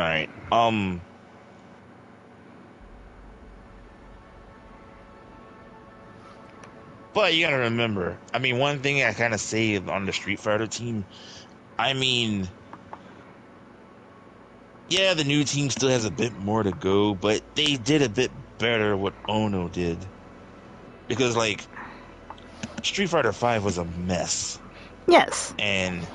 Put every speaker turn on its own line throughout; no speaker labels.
right. But you gotta remember, I mean, one thing I kind of say on the Street Fighter team, I mean, yeah, the new team still has a bit more to go, but they did a bit better what Ono did. Because, like, Street Fighter 5 was a mess.
Yes.
And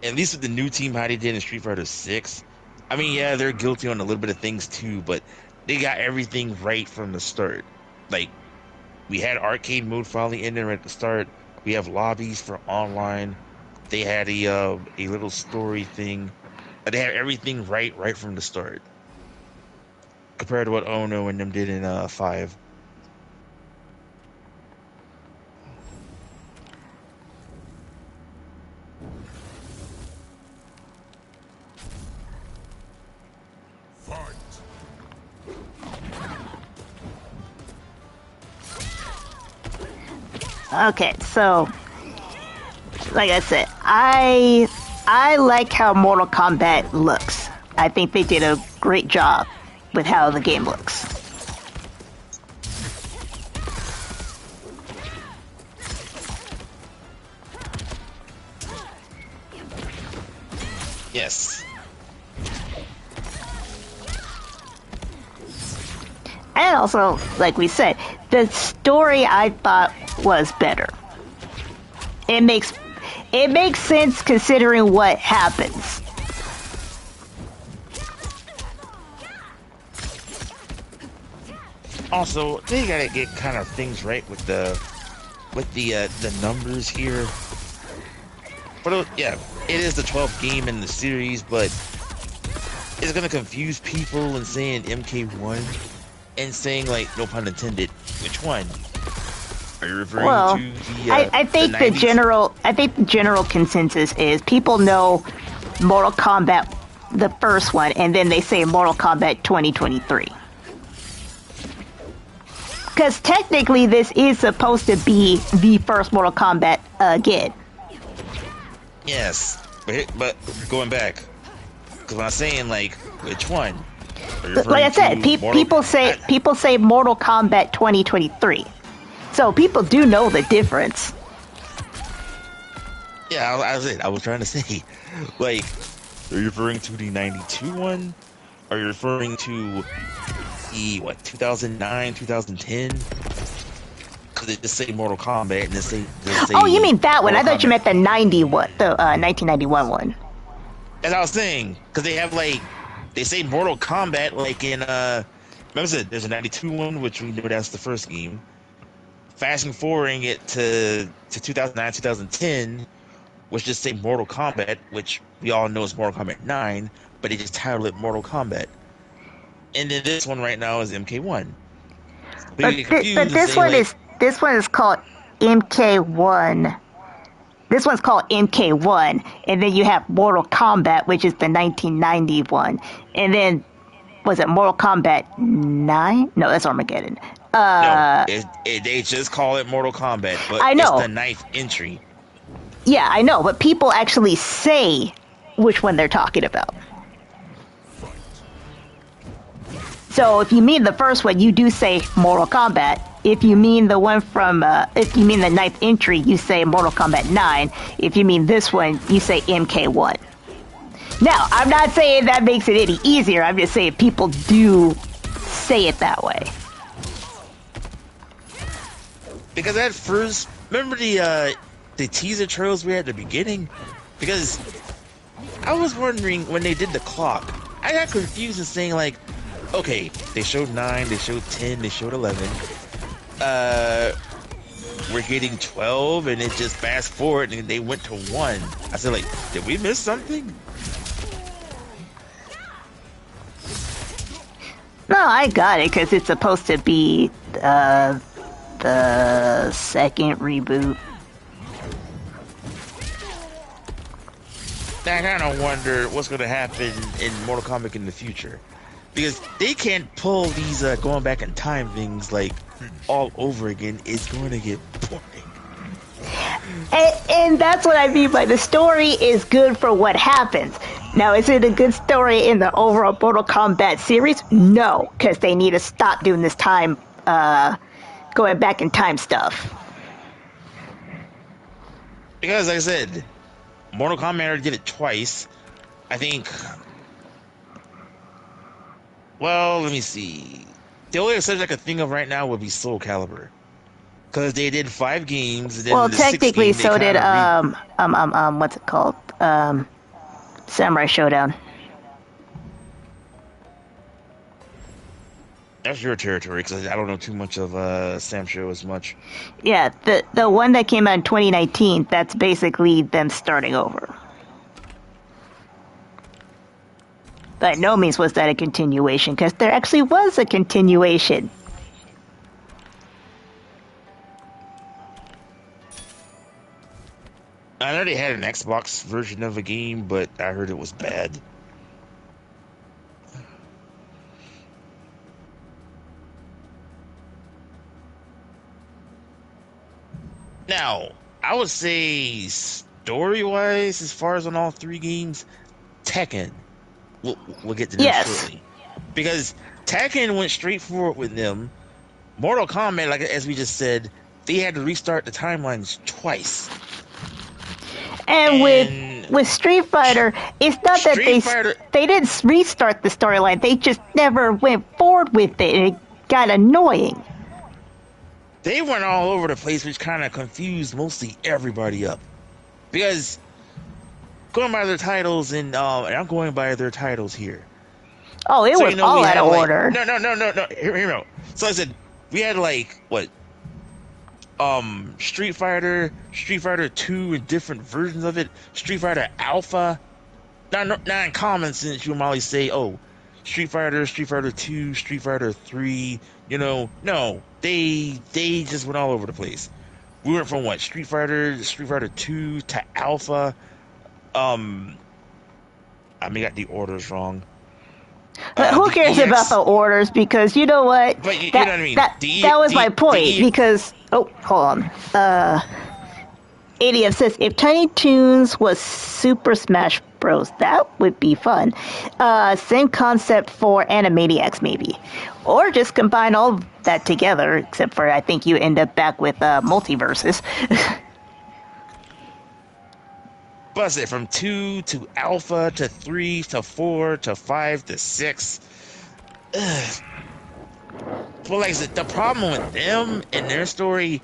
at least with the new team, how they did in Street Fighter 6, I mean, yeah, they're guilty on a little bit of things too, but they got everything right from the start. Like, we had arcade mode finally in there at the start. We have lobbies for online. They had a little story thing. They had everything right from the start. Compared to what Ono and them did in 5.
Okay, so like I said, I like how Mortal Kombat looks. I think they did a great job with how the game looks.
Yes.
And also, like we said, the story I thought was better. It makes sense considering what happens.
Also, they gotta get kind of things right with the numbers here. But yeah, it is the 12th game in the series, but it's gonna confuse people and saying MK1 and saying, like, no pun intended, which one? Are you referring to the
I think the general consensus is people know Mortal Kombat the first one, and then they say Mortal Kombat 2023. Because technically this is supposed to be the first Mortal Kombat again.
Yes, but going back, because I'm saying, like, which one?
Like I said, people say Mortal Kombat 2023. So people do know the difference.
Yeah, I was trying to say, like, are you referring to the 92 one? Are you referring to the, 2009, 2010? Because it just say Mortal Kombat and it say
oh, you mean that one?
Mortal
I thought you meant the 1991 one.
As I was saying, because they have, like, they say Mortal Kombat, like, in, remember I said, there's a 92 one, which we know that's the first game. Fast forwarding it to 2009, 2010, which just say Mortal Kombat, which we all know is Mortal Kombat 9, but they just titled it Mortal Kombat. And then this one right now is MK1.
But this one is called MK1. This one's called MK1, and then you have Mortal Kombat, which is the 1991, and then was it Mortal Kombat 9? No, that's Armageddon.
No, they just call it Mortal Kombat, but
I know.
It's the 9th entry.
Yeah, I know, but people actually say which one they're talking about. So if you mean the first one, you do say Mortal Kombat. If you mean the one from, if you mean the 9th entry, you say Mortal Kombat 9. If you mean this one, you say MK1. Now, I'm not saying that makes it any easier. I'm just saying people do say it that way.
Because at first, remember the teaser trails we had at the beginning? Because I was wondering when they did the clock, I got confused in saying, like, okay, they showed 9, they showed 10, they showed 11. We're getting 12, and it just fast forward, and they went to 1. I said, like, did we miss something?
No, I got it, because it's supposed to be the second reboot.
I kind of wonder what's going to happen in Mortal Kombat in the future. Because they can't pull these going back in time things, like, all over again. It's going to get boring.
And that's what I mean by the story is good for what happens. Now, is it a good story in the overall Mortal Kombat series? No, because they need to stop doing this time, going back in time stuff.
Because, like I said, Mortal Kombat already did it twice. I think. Well, let me see. The only exception I could think of right now would be Soul Calibur, because they did 5 games, and then
Well,
in the sixth
technically,
game they
so did
kind of re.
what's it called? Samurai Showdown.
That's your territory, because I don't know too much of Sam Show as much.
Yeah, the one that came out in 2019. That's basically them starting over. By no means was that a continuation, because there actually was a continuation.
I know they had an Xbox version of a game, but I heard it was bad. Now, I would say story-wise, as far as on all 3 games, Tekken. We'll get to them
Yes.
shortly. Because Tekken went straight forward with them. Mortal Kombat, like as we just said, they had to restart the timelines twice.
And with Street Fighter, it's not that
Street Fighter,
they didn't restart the storyline. They just never went forward with it, and it got annoying.
they went all over the place, which kind of confused mostly everybody up. Because going by their titles, and I'm going by their titles here.
Oh, it
So
was all out of order.
No. Hear me out. So I said we had like what? Street Fighter 2 and different versions of it, Street Fighter Alpha. Not in common sense you would probably say, oh, Street Fighter 2, Street Fighter 3, no, they just went all over the place. We went from what, Street Fighter 2 to Alpha. I got the orders wrong.
Who cares about the orders? Because you know what?
But you know what I mean.
That was my point. Because hold on. ADF says if Tiny Toons was Super Smash Bros, that would be fun. Same concept for Animaniacs, maybe, or just combine all of that together. Except for I think you end up back with multiverses.
But I said from 2 to Alpha to 3 to 4 to 5 to 6. Ugh. But like I said, the problem with them and their story,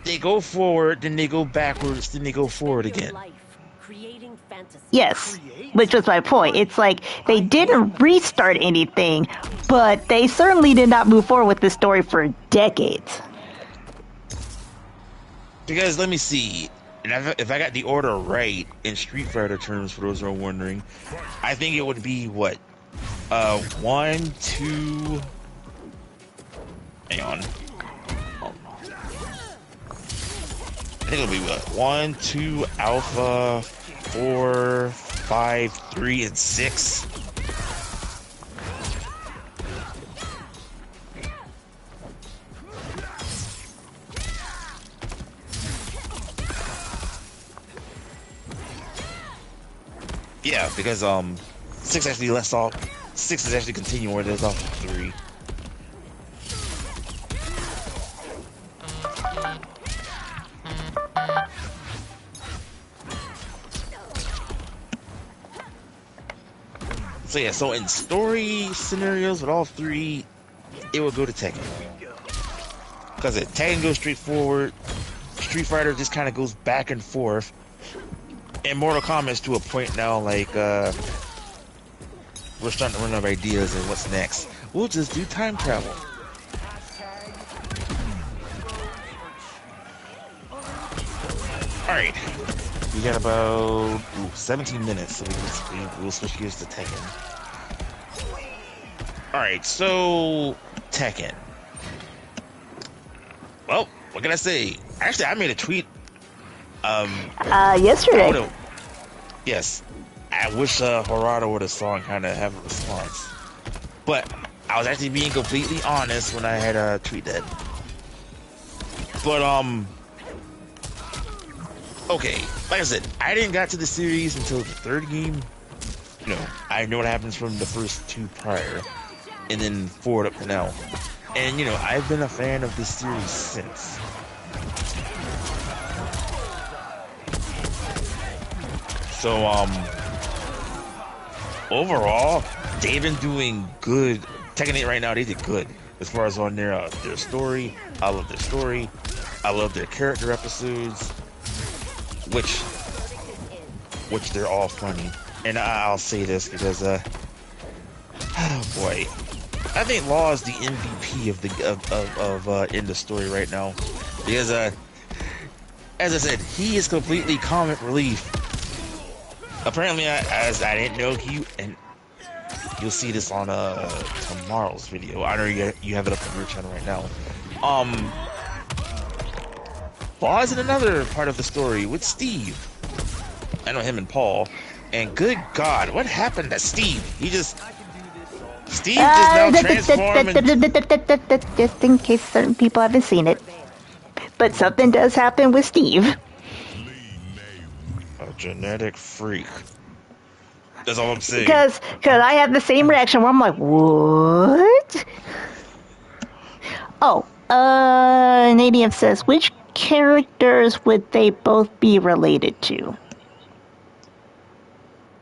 they go forward, then they go backwards, then they go forward again.
Yes, which was my point. It's like they didn't restart anything, but they certainly did not move forward with the story for decades.
Because let me see. And if I got the order right in Street Fighter terms, for those who are wondering, I think it would be what? 1, 2. Hang on. I think it'll be what? 1, 2, Alpha, 4, 5, 3, and 6. Yeah, because 6 actually left off. 6 is actually continuing where there's off 3. So yeah, so in story scenarios with all 3, it would go to Tekken. Because Tekken goes straight forward, Street Fighter just kind of goes back and forth, and Mortal Kombat's to a point now like we're starting to run out of ideas and what's next. We'll just do time travel. Alright. We got about 17 minutes, so we'll switch gears to Tekken. Alright, so Tekken. Well, what can I say? Actually, I made a tweet
Yesterday.
Yes. I wish Harada would have saw and kind of have a response. But I was actually being completely honest when I had a tweet that. But okay, like I said, I didn't got to the series until the third game. You know, I know what happens from the first two prior, and then forward up to now. And you know, I've been a fan of this series since. So, overall, they've been doing good. Tekken 8 right now, they did good as far as on their story. I love their story. I love their character episodes, which they're all funny. And I'll say this because, oh boy, I think Law is the MVP of the in the story right now because, as I said, he is completely comic relief. Apparently, as I didn't know and you'll see this on tomorrow's video. I know you have it up on your channel right now. Law is in another part of the story with Steve. I know him and Paul. And good God, what happened to Steve? Steve just now transformed.
Just in case certain people haven't seen it. But something does happen with Steve.
A genetic freak. That's all I'm saying.
Because I have the same reaction where I'm like, what? Oh, Nadium says, which characters would they both be related to?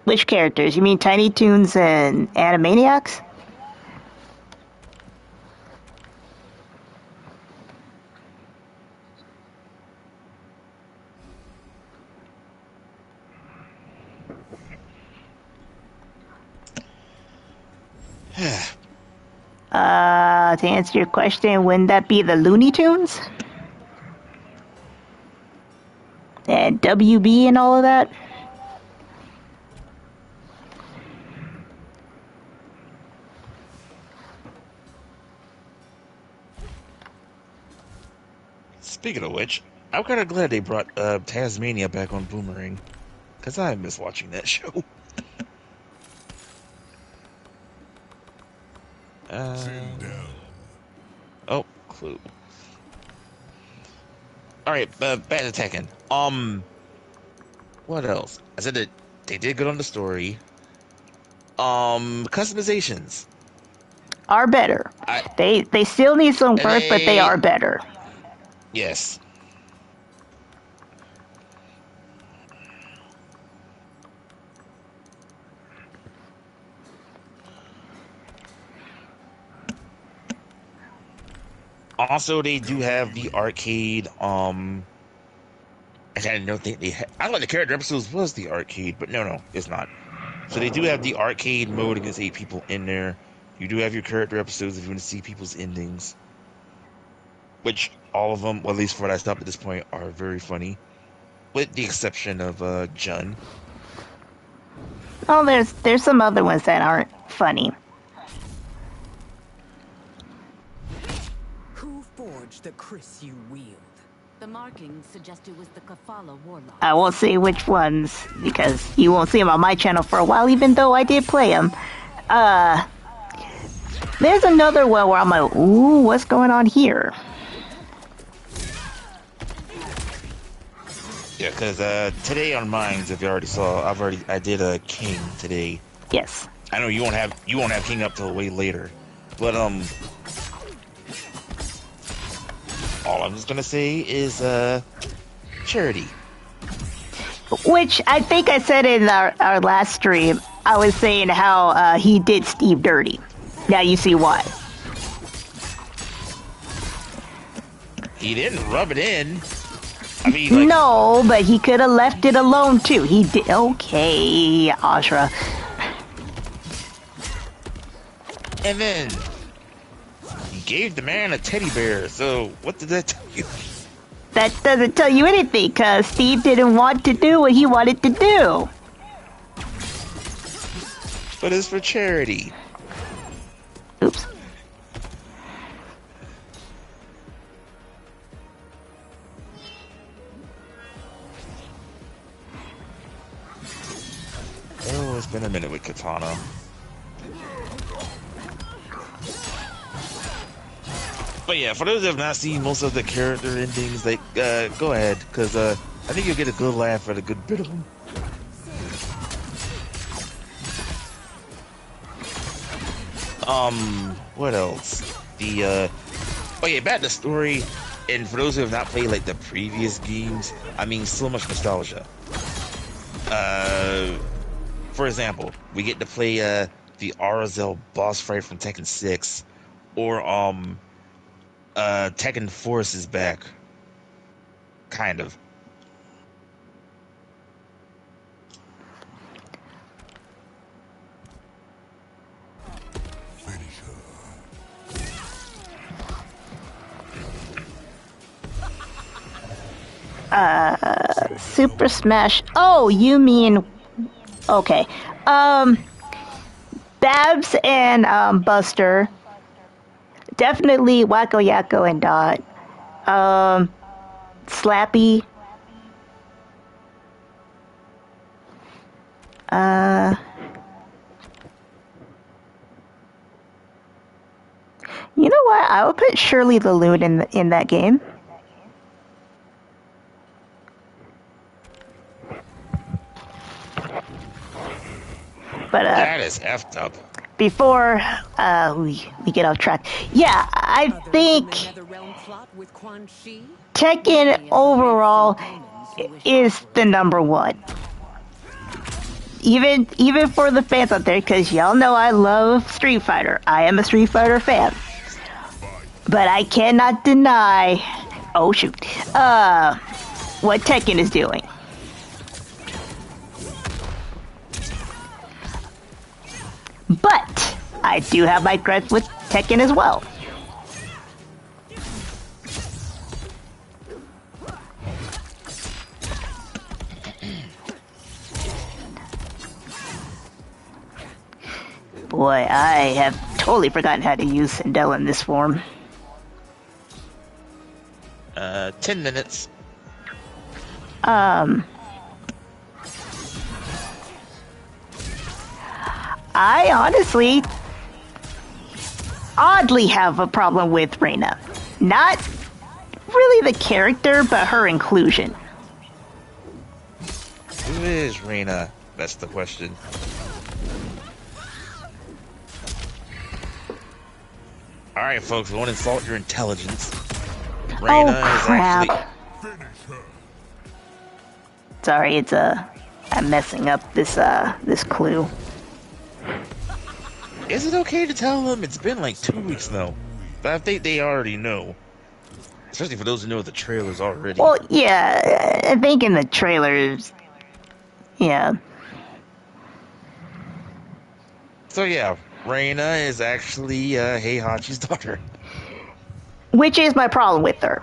Which characters? You mean Tiny Toons and Animaniacs? To answer your question, wouldn't that be the Looney Tunes? And WB and all of that?
Speaking of which, I'm kind of glad they brought Tasmania back on Boomerang, because I miss watching that show. Oh, clue. Alright, back to Tekken. What else? I said that they did good on the story. Customizations
are better. They still need some work, but they are better.
Yes. Also, they do have the arcade. I didn't know they had. I thought the character episodes was the arcade, but no, it's not. So they do have the arcade mode against 8 people in there. You do have your character episodes if you want to see people's endings, which all of them, well, at least for what I stopped at this point, are very funny, with the exception of Jun.
Oh, there's some other ones that aren't funny.
Who forged the kriss you wield?
The markings suggest it was the Kafala warlock.
I won't say which ones, because you won't see them on my channel for a while, even though I did play them. There's another one where I'm like, ooh, what's going on here?
Yeah, because today on Mines, if you already saw, I did a King today.
Yes.
I know you won't have King up till way later, but all I'm just gonna say is Charity.
Which I think I said in our last stream. I was saying how he did Steve dirty. Now you see why.
He didn't rub it in. I mean, like,
no, but he could have left it alone too. He did. Okay, Ashra.
And then he gave the man a teddy bear. So what did that tell you?
That doesn't tell you anything, because Steve didn't want to do what he wanted to do.
But it's for charity.
Oops.
Oh, it's been a minute with Katana. But yeah, for those that have not seen most of the character endings, like, go ahead, because I think you'll get a good laugh at a good bit of them. What else? Oh yeah, back to the story. And for those who have not played like the previous games, I mean, so much nostalgia. For example, we get to play the RSL boss fight from Tekken 6, or Tekken Force is back, kind of.
Super Smash. Oh, you mean okay. Babs and Buster. Definitely Wacko Yakko and Dot. Slappy. Uh, you know what? I would put Shirley the Loon in that game. But
That is effed up.
before we get off track, yeah, I think Tekken overall is the number one. Even for the fans out there, because y'all know I love Street Fighter. I am a Street Fighter fan. But I cannot deny, oh shoot, what Tekken is doing. But I do have my gripes with Tekken as well. Boy, I have totally forgotten how to use Sindel in this form.
10 minutes.
I honestly, oddly have a problem with Reina. Not really the character, but her inclusion.
Who is Reina? That's the question. Alright, folks, we won't insult your intelligence. Reina
Oh crap.
is actually...
Sorry, it's I'm messing up this clue.
Is it okay to tell them? It's been like 2 weeks now. But I think they already know. Especially for those who know the trailers already.
Well, yeah, I think in the trailers, yeah.
So yeah, Reina is actually Heihachi's daughter.
Which is my problem with her.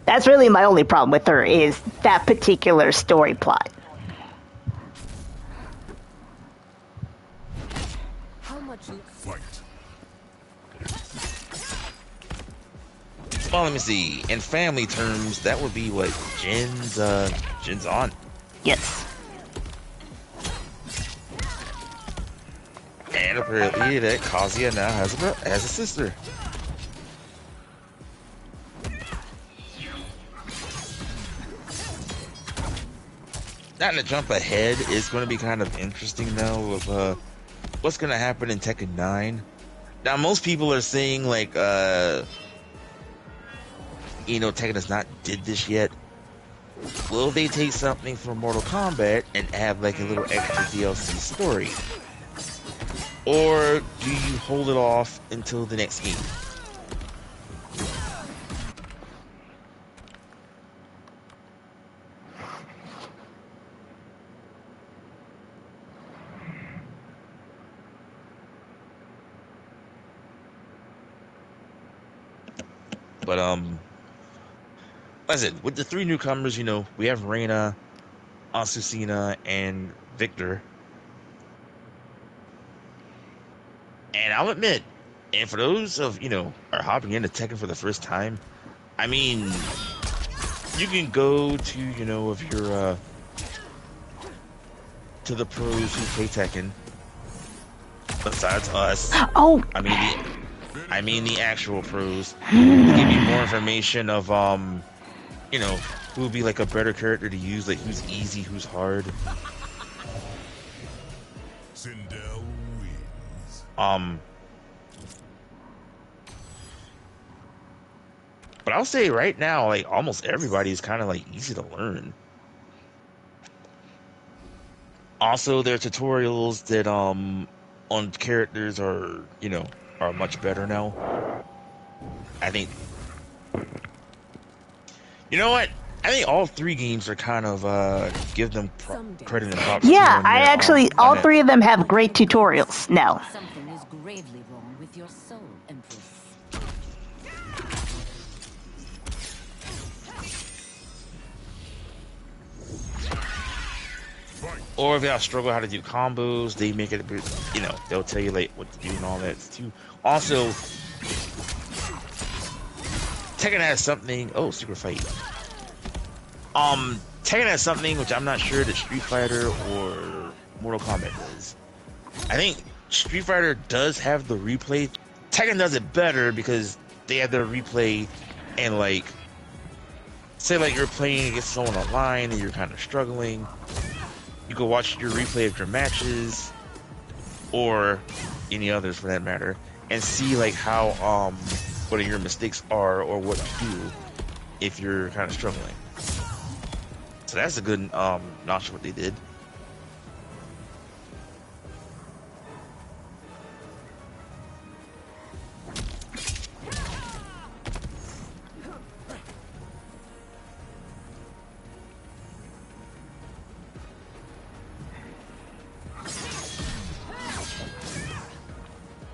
That's really my only problem with her, is that particular story plot.
How much
Fight.
Well, let me see. In family terms, that would be what Jin's aunt.
Yes.
And apparently that Kazuya now has a sister. Not to jump ahead, it's going to be kind of interesting though of what's going to happen in Tekken 9. Now most people are saying like Tekken has not did this yet. Will they take something from Mortal Kombat and add like a little extra DLC story? Or do you hold it off until the next game? But like I said, with the three newcomers, we have Reina, Asusina, and Victor. And I'll admit, and for those of are hopping into Tekken for the first time, I mean, you can go to if you're to the pros who play Tekken. Besides us,
Oh,
I mean the actual pros. To give you more information of you know, who would be like a better character to use, like who's easy, who's hard.
Sindel wins.
But I'll say right now, like almost everybody is kind of like easy to learn. Also, their tutorials that on characters are, you know, are much better now. I think, you know what? I think all three games are kind of give them credit and props too
Yeah, I actually,
on
all
that.
three of them have great tutorials now.
Something is gravely wrong with your soul, Empress.
Or if y'all struggle how to do combos, they make it a bit, you know, they'll tell you like what to do and all that too. Also, Tekken has something. Oh, super fight. Tekken has something which I'm not sure that Street Fighter or Mortal Kombat does. I think Street Fighter does have the replay. Tekken does it better because they have their replay, and like, say like you're playing against someone online and you're kind of struggling. You can watch your replay of your matches, or any others for that matter, and see like how what your mistakes are or what to do if you're kind of struggling. So that's a good notch of what they did.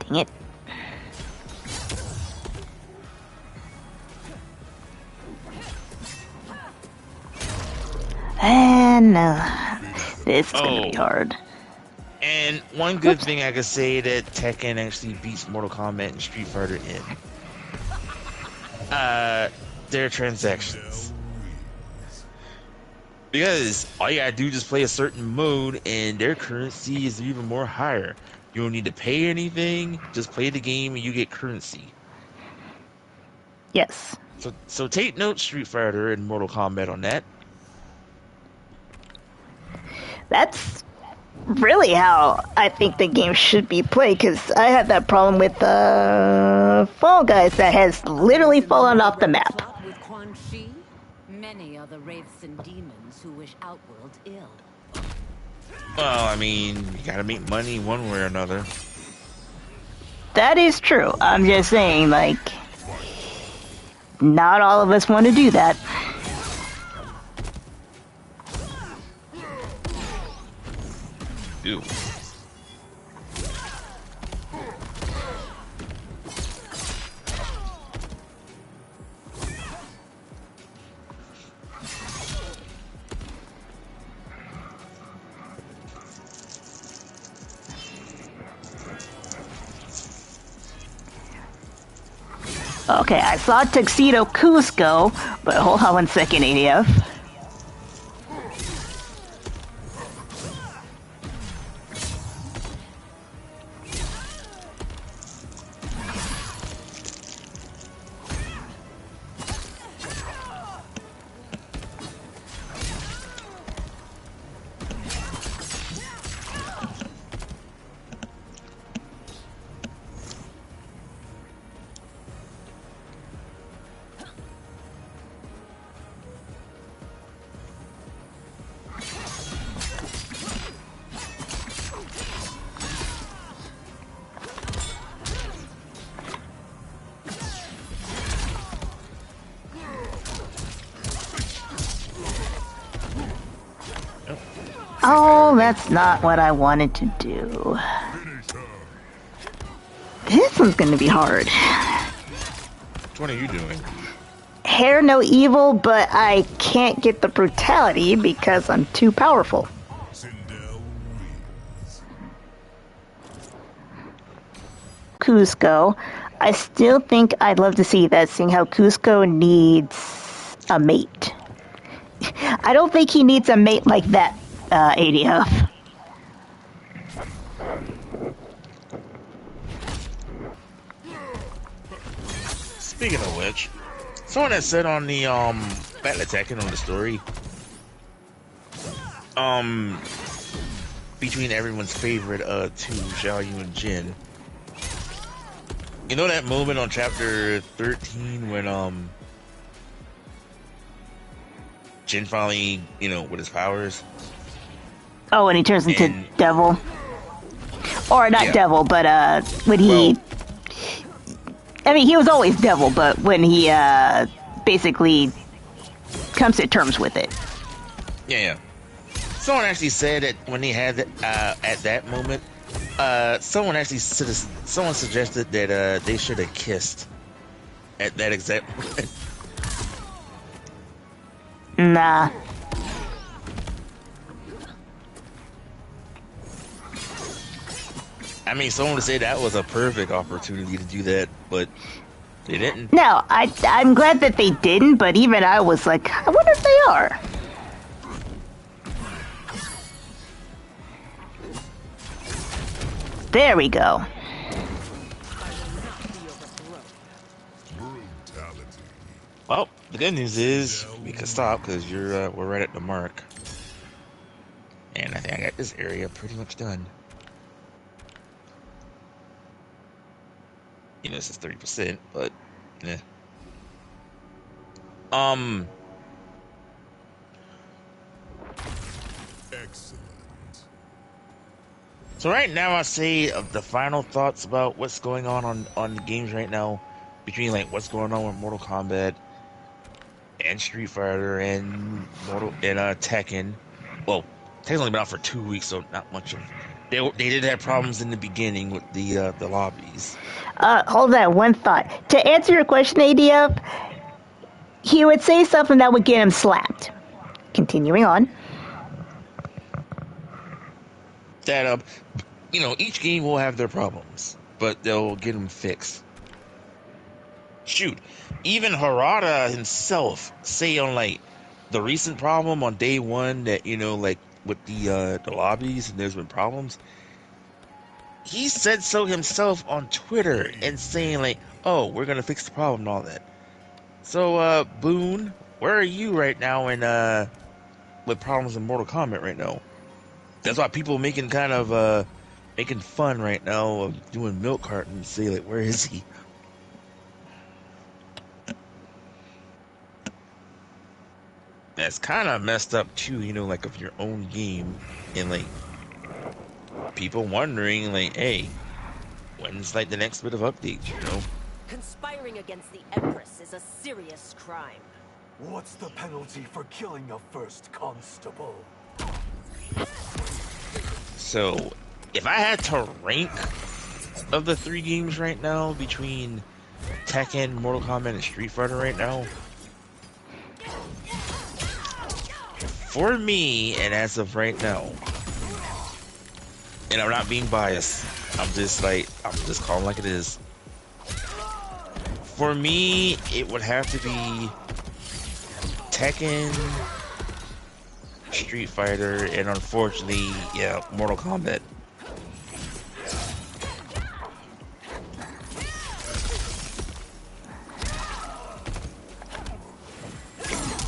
Dang it. And this is gonna be hard.
And one good thing I could say that Tekken actually beats Mortal Kombat and Street Fighter in their transactions. Because all you gotta do is just play a certain mode and their currency is even more higher. You don't need to pay anything, just play the game and you get currency.
Yes.
So take note, Street Fighter and Mortal Kombat, on that.
That's really how I think the game should be played, because I had that problem with Fall Guys that has literally fallen off the map.
Plot with Quan Chi? Many are the wraiths and demons who wish Outworld ill.
Well, I mean, you gotta make money one way or another.
That is true. I'm just saying, like, not all of us want to do that.
Ew.
Okay, I saw Tuxedo Cusco, but hold on one second, ADF. Oh, that's not what I wanted to do. This one's gonna be hard.
What are you doing?
Hair no evil, but I can't get the brutality because I'm too powerful. Cusco. I still think I'd love to see that, seeing how Cusco needs a mate. I don't think he needs a mate like that, ADF.
Speaking of which, Someone had said on the Battle of Tekken on the story, um, between everyone's favorite two, Xiaoyu and Jin. You know that moment on chapter 13 when Jin finally, with his powers?
Oh, and he turns into
And
devil. Or not
yeah,
devil, but when he...
well,
I mean, he was always devil, but when he basically comes to terms with it.
yeah. Someone actually said that when he had at that moment, someone suggested that they should have kissed at that exact moment.
Nah.
I mean, someone would say that was a perfect opportunity to do that, but they didn't.
No, I'm glad that they didn't, but even I was like, I wonder if they are. There we go.
Brutality.
Well, the good news is we can stop because we're right at the mark, and I think I got this area pretty much done. This is 30%, but yeah.
Excellent.
So right now, I say the final thoughts about what's going on the games right now, between like what's going on with Mortal Kombat and Street Fighter and Tekken. Well, Tekken's only been out for 2 weeks, so not much of. They did have problems in the beginning with the lobbies.
Hold on, one thought. To answer your question, ADF, he would say something that would get him slapped. Continuing on.
That each game will have their problems, but they'll get them fixed. Shoot, even Harada himself say on like the recent problem on day one that like with the lobbies and there's been problems. He said so himself on Twitter and saying like, "Oh, we're gonna fix the problem and all that." So, Boone, where are you right now in with problems in Mortal Kombat right now? That's why people making kind of making fun right now of doing milk cartons. Say like, where is he? That's kind of messed up too, like of your own game, and like people wondering like, hey, when's like the next bit of updates?
Conspiring against the Empress is a serious crime.
What's the penalty for killing a first constable?
So, if I had to rank of the three games right now between Tekken, Mortal Kombat, and Street Fighter right now, for me, and as of right now, and I'm not being biased, I'm just calling like it is. For me, it would have to be Tekken, Street Fighter, and unfortunately, yeah, Mortal Kombat.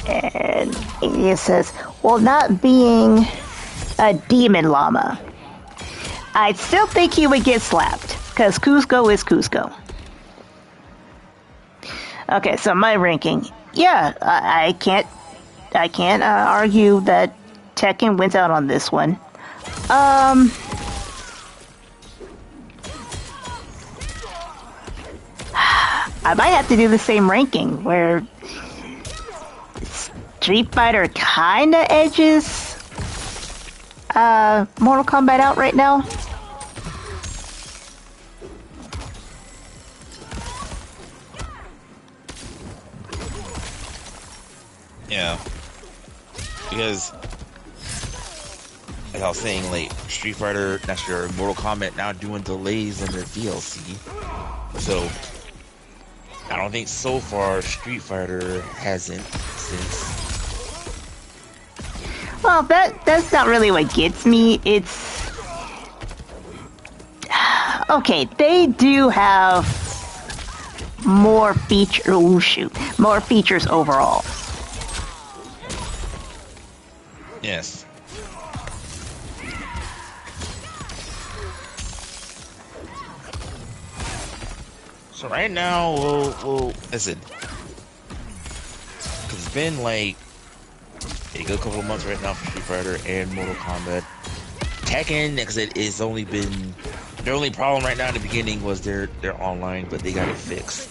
And it says, well, not being a demon llama, I'd still think he would get slapped, because Cusco is Cusco. Okay, so my ranking. Yeah, I can't argue that Tekken wins out on this one. I might have to do the same ranking, where Street Fighter kinda edges Mortal Kombat out right now.
Yeah, because like I was saying, like Street Fighter, not sure, Mortal Kombat now doing delays on their DLC, so I don't think so far Street Fighter hasn't since.
Well, that's not really what gets me. It's okay. They do have more feature. Ooh, shoot, more features overall.
Yes. So right now, we'll listen. Cause it's been like a good couple of months right now for Street Fighter and Mortal Kombat. Tekken, because it is only been their only problem right now in the beginning was their online, but they got it fixed.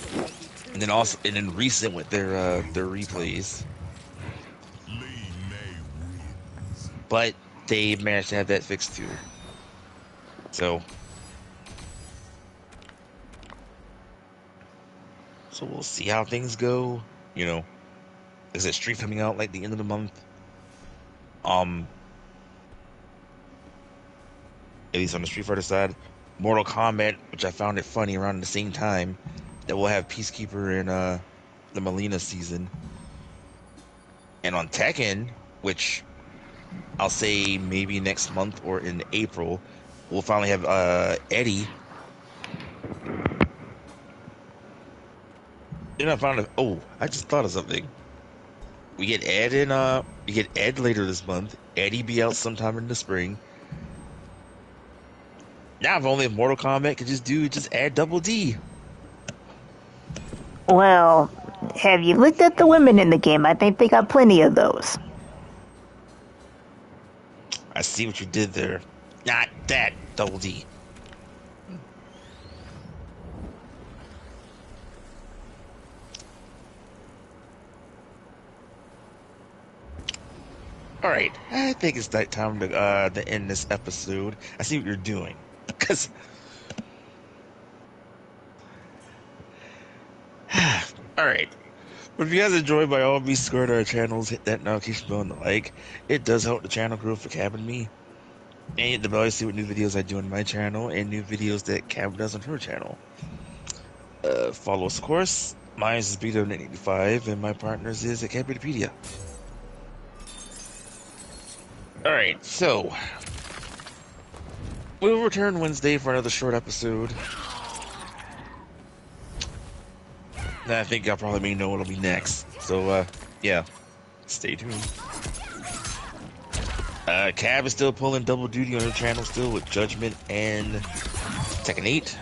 And then also, and then recent with their replays,
Lee May wins.
but they managed to have that fixed too. So, we'll see how things go. You know, is it Street coming out like the end of the month? At least on the Street Fighter side, Mortal Kombat, which I found it funny around the same time that we'll have Peacekeeper in the Melina season, and on Tekken, which I'll say maybe next month or in April, we'll finally have Eddie. Then I found I just thought of something. We get Ed later this month. Eddie be out sometime in the spring. Now if only if Mortal Kombat could just add Double D.
Well, have you looked at the women in the game? I think they got plenty of those.
I see what you did there. Not that Double D. All right, I think it's that time to end this episode. I see what you're doing, because all right. But if you guys enjoyed, by all means, subscribe to our channels, hit that notification bell and the like. It does help the channel grow for Cab and me. And hit the bell to see what new videos I do on my channel and new videos that Cab does on her channel. Follow us, of course. Mine is BW985, and my partner's is at Cabipedia. Alright, so we'll return Wednesday for another short episode. And I think y'all probably may know what'll be next. So, yeah, stay tuned. Cab is still pulling double duty on her channel still with Judgment and Tekken 8.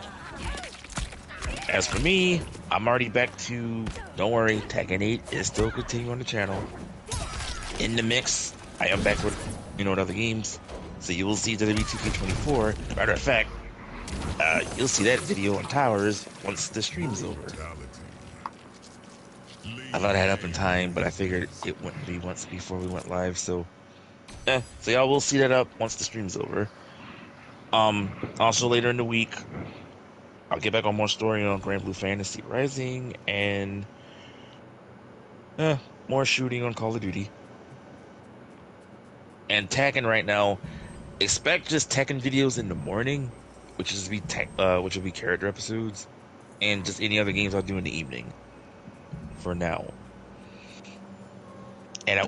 As for me, I'm already back to, don't worry, Tekken 8 is still continuing on the channel. In the mix, I am back with, with other games. So you will see WWE 2K24. Matter of fact, you'll see that video on Towers once the stream's over. I thought I had up in time, but I figured it wouldn't be once before we went live, so so y'all will see that up once the stream's over. Also later in the week, I'll get back on more story on Grand Blue Fantasy Rising and more shooting on Call of Duty. And Tekken right now, expect just Tekken videos in the morning, which will be character episodes, and just any other games I'll do in the evening. For now. And